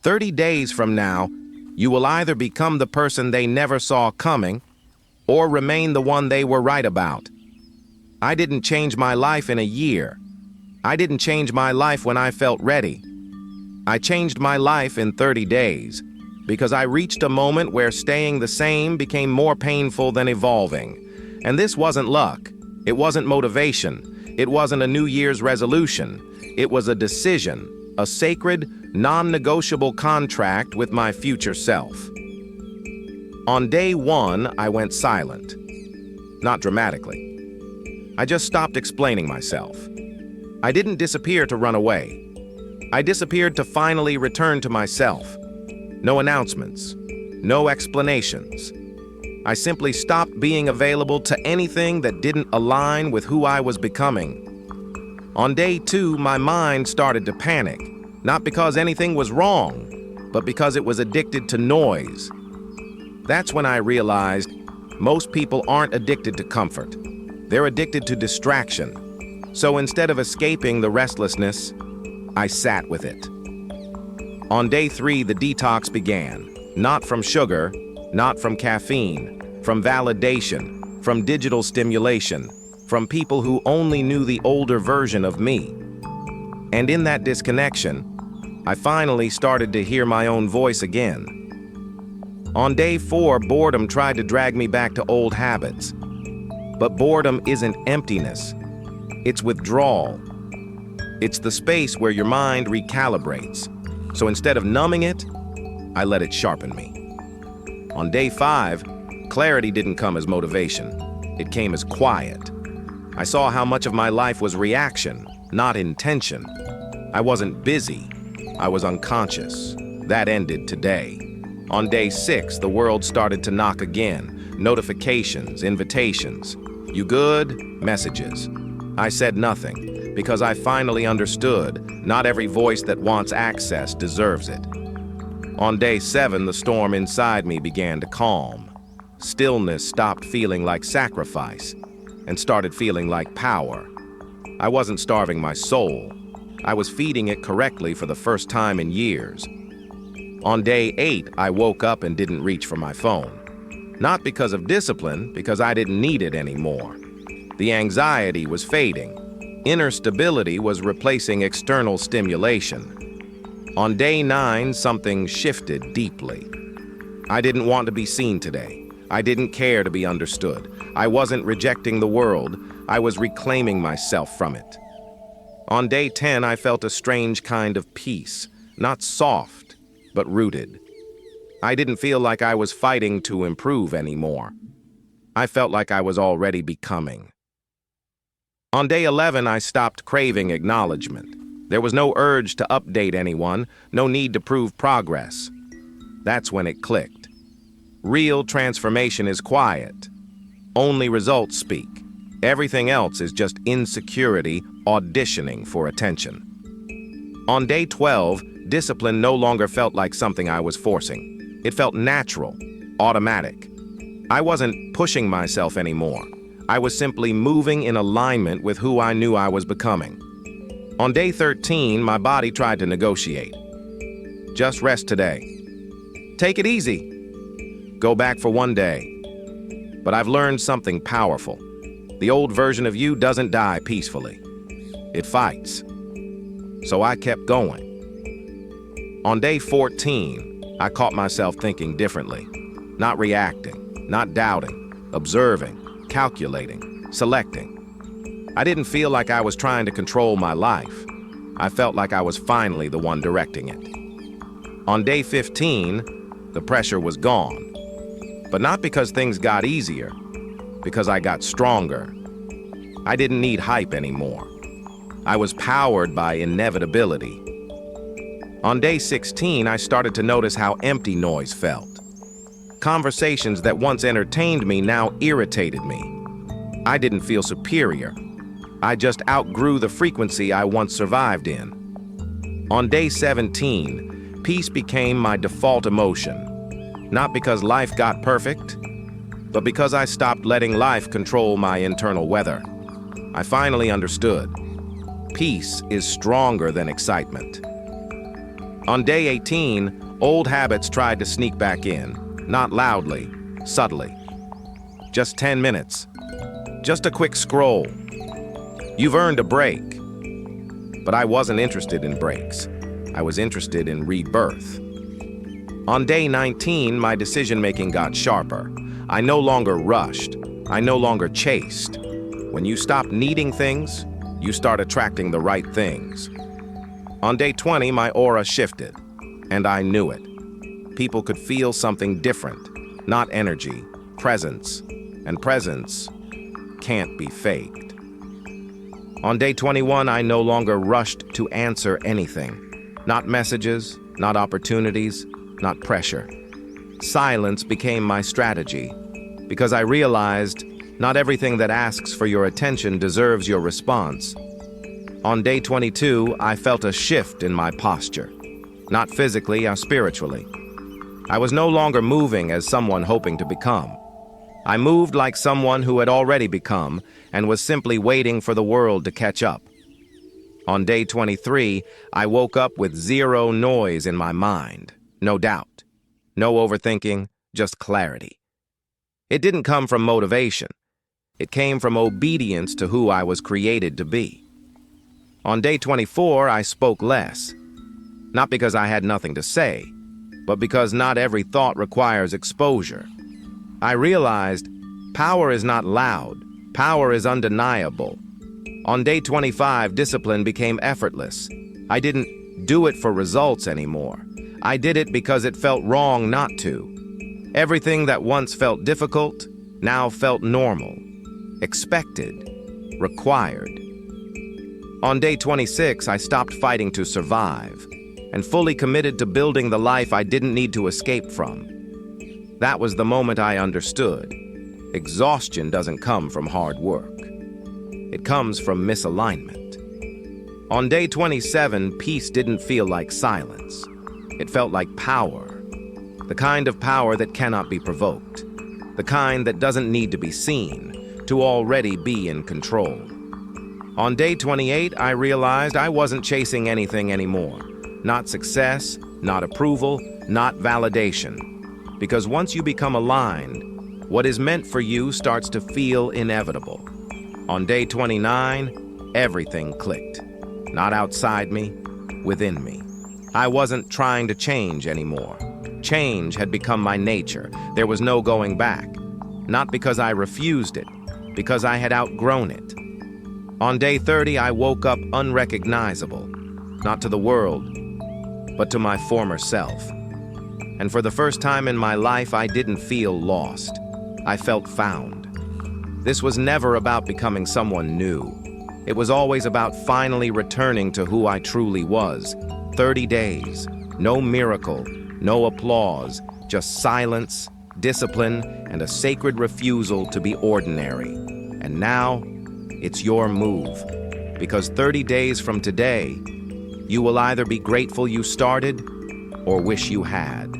30 days from now, you will either become the person they never saw coming or remain the one they were right about. I didn't change my life in a year. I didn't change my life when I felt ready. I changed my life in 30 days because I reached a moment where staying the same became more painful than evolving. And this wasn't luck. It wasn't motivation. It wasn't a New Year's resolution. It was a decision, a sacred, non-negotiable contract with my future self. On day 1, I went silent. Not dramatically. I just stopped explaining myself. I didn't disappear to run away. I disappeared to finally return to myself. No announcements, no explanations. I simply stopped being available to anything that didn't align with who I was becoming. On day 2, my mind started to panic, not because anything was wrong, but because it was addicted to noise. That's when I realized most people aren't addicted to comfort. They're addicted to distraction. So instead of escaping the restlessness, I sat with it. On day 3, the detox began, not from sugar, not from caffeine, from validation, from digital stimulation, from people who only knew the older version of me. And in that disconnection, I finally started to hear my own voice again. On day 4, boredom tried to drag me back to old habits. But boredom isn't emptiness. It's withdrawal. It's the space where your mind recalibrates. So instead of numbing it, I let it sharpen me. On day 5, clarity didn't come as motivation. It came as quiet. I saw how much of my life was reaction, not intention. I wasn't busy. I was unconscious. That ended today. On day 6, the world started to knock again. Notifications, invitations. You good? Messages. I said nothing, because I finally understood not every voice that wants access deserves it. On day 7, the storm inside me began to calm. Stillness stopped feeling like sacrifice and started feeling like power. I wasn't starving my soul. I was feeding it correctly for the first time in years. On day 8, I woke up and didn't reach for my phone. Not because of discipline, because I didn't need it anymore. The anxiety was fading. Inner stability was replacing external stimulation. On day 9, something shifted deeply. I didn't want to be seen today. I didn't care to be understood. I wasn't rejecting the world. I was reclaiming myself from it. On day 10, I felt a strange kind of peace, not soft, but rooted. I didn't feel like I was fighting to improve anymore. I felt like I was already becoming. On day 11, I stopped craving acknowledgement. There was no urge to update anyone, no need to prove progress. That's when it clicked. Real transformation is quiet. Only results speak. Everything else is just insecurity auditioning for attention. On day 12, discipline no longer felt like something I was forcing. It felt natural, automatic. I wasn't pushing myself anymore. I was simply moving in alignment with who I knew I was becoming. On day 13, my body tried to negotiate. Just rest today. Take it easy. Go back for one day. But I've learned something powerful. The old version of you doesn't die peacefully. It fights. So I kept going. On day 14, I caught myself thinking differently. Not reacting, not doubting, observing, calculating, selecting. I didn't feel like I was trying to control my life. I felt like I was finally the one directing it. On day 15, the pressure was gone. But not because things got easier, because I got stronger. I didn't need hype anymore. I was powered by inevitability. On day 16, I started to notice how empty noise felt. Conversations that once entertained me now irritated me. I didn't feel superior. I just outgrew the frequency I once survived in. On day 17, peace became my default emotion. Not because life got perfect, but because I stopped letting life control my internal weather. I finally understood. Peace is stronger than excitement. On day 18, old habits tried to sneak back in, not loudly, subtly. Just 10 minutes. Just a quick scroll. You've earned a break. But I wasn't interested in breaks. I was interested in rebirth. On day 19, my decision-making got sharper. I no longer rushed. I no longer chased. When you stop needing things, you start attracting the right things. On day 20, my aura shifted, and I knew it. People could feel something different, not energy, presence, and presence can't be faked. On day 21, I no longer rushed to answer anything. Not messages, not opportunities, not pressure. Silence became my strategy, because I realized not everything that asks for your attention deserves your response. On day 22, I felt a shift in my posture. Not physically, spiritually. I was no longer moving as someone hoping to become. I moved like someone who had already become and was simply waiting for the world to catch up. On day 23, I woke up with zero noise in my mind. No doubt. No overthinking, just clarity. It didn't come from motivation. It came from obedience to who I was created to be. On day 24, I spoke less. Not because I had nothing to say, but because not every thought requires exposure. I realized power is not loud. Power is undeniable. On day 25, discipline became effortless. I didn't do it for results anymore. I did it because it felt wrong not to. Everything that once felt difficult now felt normal, expected, required. On day 26, I stopped fighting to survive and fully committed to building the life I didn't need to escape from. That was the moment I understood. Exhaustion doesn't come from hard work. It comes from misalignment. On day 27, peace didn't feel like silence. It felt like power. The kind of power that cannot be provoked. The kind that doesn't need to be seen to already be in control. On day 28, I realized I wasn't chasing anything anymore. Not success, not approval, not validation. Because once you become aligned, what is meant for you starts to feel inevitable. On day 29, everything clicked. Not outside me, within me. I wasn't trying to change anymore. Change had become my nature. There was no going back. Not because I refused it, because I had outgrown it. On day 30, I woke up unrecognizable. Not to the world, but to my former self. And for the first time in my life, I didn't feel lost. I felt found. This was never about becoming someone new. It was always about finally returning to who I truly was. 30 days, no miracle, no applause, just silence, discipline, and a sacred refusal to be ordinary. And now, it's your move. Because 30 days from today, you will either be grateful you started or wish you had.